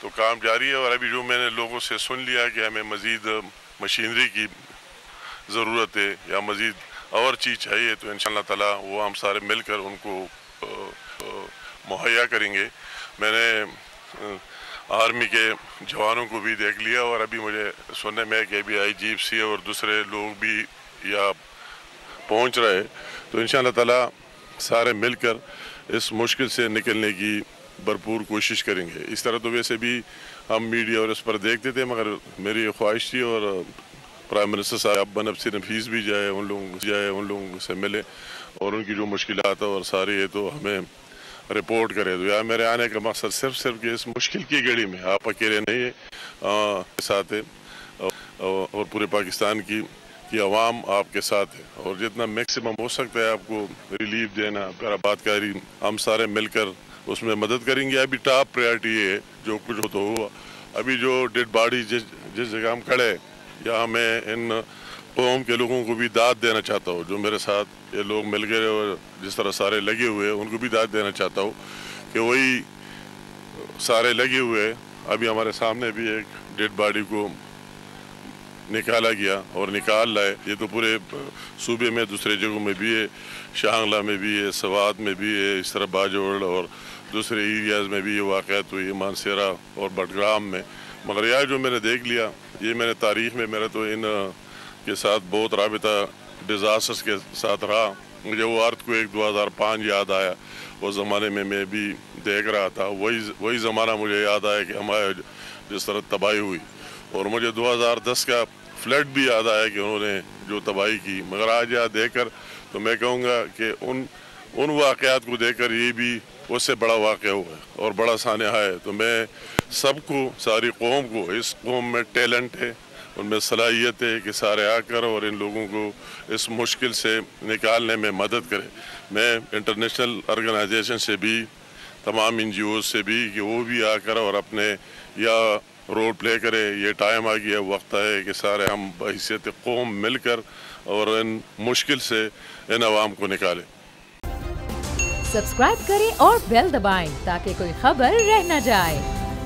तो काम जारी है। और अभी जो मैंने लोगों से सुन लिया कि हमें मज़ीद मशीनरी की ज़रूरत है या मज़ीद और चीज़ चाहिए, तो इंशाअल्लाह ताला वो हम सारे मिलकर उनको मुहैया करेंगे। मैंने आर्मी के जवानों को भी देख लिया और अभी मुझे सुनने में कि अभी IGFC और दूसरे लोग भी या पहुंच रहे, तो इंशाअल्लाह ताला सारे मिलकर इस मुश्किल से निकलने की भरपूर कोशिश करेंगे। इस तरह तो वैसे भी हम मीडिया और इस पर देखते थे, मगर मेरी ख्वाहिश थी और प्राइम मिनिस्टर साहब बनफसी नफीस भी जाए, उन लोगों से मिले और उनकी जो मुश्किलात और सारी है तो हमें रिपोर्ट करे। तो यार मेरे आने का मकसद सिर्फ कि इस मुश्किल की घड़ी में आप अकेले नहीं है, साथ है और पूरे पाकिस्तान की अवाम आपके साथ है और जितना मैक्सिमम हो सकता है आपको रिलीफ देना, आबादकारी हम सारे मिलकर उसमें मदद करेंगे। अभी टॉप प्रायोरिटी है जो कुछ हो तो हुआ। अभी जो डेड बॉडी जिस जगह हम खड़े, या मैं इन कौम के लोगों को भी दाद देना चाहता हूँ, जो मेरे साथ ये लोग मिल गए और जिस तरह सारे लगे हुए हैं उनको भी दाद देना चाहता हूँ कि वही सारे लगे हुए। अभी हमारे सामने भी एक डेड बॉडी को निकाला गया और निकाल लाए। ये तो पूरे सूबे में दूसरे जगहों में भी है, शाहंगला में भी है, सवात में भी है, इस तरह बाजोड़ और दूसरे एरियाज़ में भी ये वाक़यात हुई, मानसेरा और बडग्राम में। मगर यार जो मैंने देख लिया, ये मैंने तारीख़ में मेरा तो इन के साथ बहुत राबिता डिज़ास्टर्स के साथ रहा। मुझे वो अर्थक्वेक 2005 याद आया, उस ज़माने में मैं भी देख रहा था। वही ज़माना मुझे याद आया कि हमारे जिस तरह तबाही हुई, और मुझे 2010 का फ्लड भी याद आया कि उन्होंने जो तबाही की। मगर आज याद देखकर तो मैं कहूँगा कि उन वाक़यात को देखकर ये भी उससे बड़ा वाक़या हुआ और बड़ा सानहा है। तो मैं सबको, सारी कौम को, इस कौम में टैलेंट है, उनमें सलाहियत है कि सारे आकर और इन लोगों को इस मुश्किल से निकालने में मदद करें। मैं इंटरनेशनल ऑर्गेनाइजेशन से भी, तमाम NGOs से भी कि वो भी आकर और अपने या रोल प्ले करे। ये टाइम आ गया, वक्त है कि सारे हम बहैसियत कौम मिलकर और इन मुश्किल से इन अवाम को निकालें। सब्सक्राइब करें और बेल दबाएं ताकि कोई खबर रह न जाए।